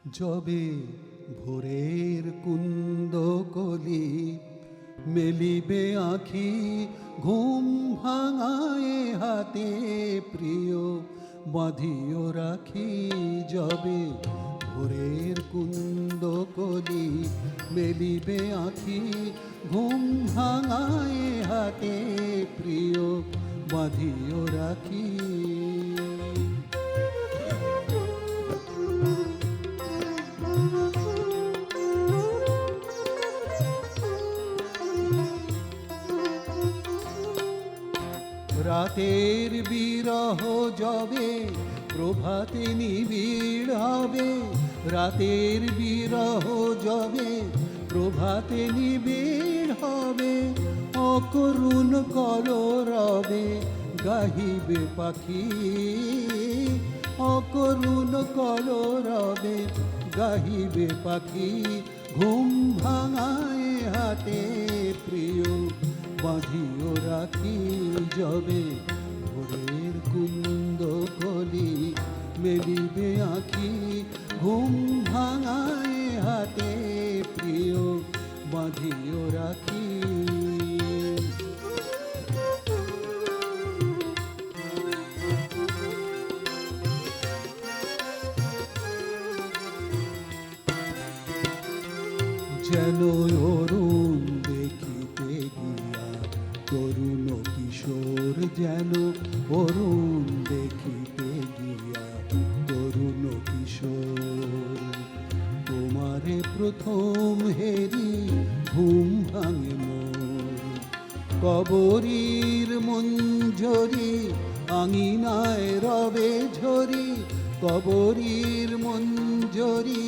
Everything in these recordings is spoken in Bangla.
যবে ভোরের কুন্দ কলি মেলিবে আখি, ঘুম ভাঙায়ে হাতে প্রিয় বাঁধিও রাখি। যবে ভোরের কুন্দ কলি মেলিবে আখি, ঘুম ভাঙায়ে হাতে প্রিয় বাঁধিও রাখি। রাতের বিরহ যবে প্রভাতে নিবিড় হবে, রাতের বিরহ যবে প্রভাতে নিবিড় হবে, অকরুণ কলরবে গাহিবে পাখি, অকরুণ কলরবে গাহিবে পাখি। ঘুম ভাঙায় হাতে প্রিয় বাঁধিও রাখি। যবে ভোরের কুন্দ কলি মেলিবে আখি, ঘুম ভাঙায় হাতে প্রিয় বাঁধিও রাখি। যেন অরুণ দেখিতে গিয়া তরুণ কিশোর, যেন অরুণ দেখিতে গিয়া তরুণ কিশোর, তোমারে প্রথম হেরি ঘুম ভাঙে মোর। কবরীর মঞ্জরি আঙিনায় রবে ঝরি, কবরীর মঞ্জরি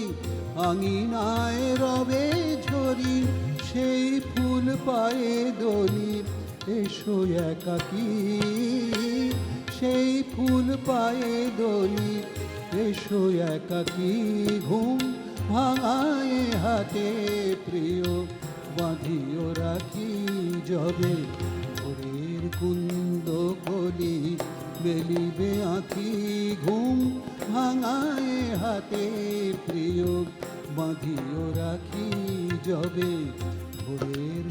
আঙিনায় রবে ঝরি, সেই ফুল পায়ে দলি এসো একাকী, সেই ফুল পায়ে দলি এসো একাকী। ঘুম ভাঙায় হাতে প্রিয় বাঁধিও রাখি। যবে ভোরের কুন্দ কলি মেলিবে আঁখি, ঘুম ভাঙায় হাতে প্রিয় বাঁধিও রাখি। যবে ভোরের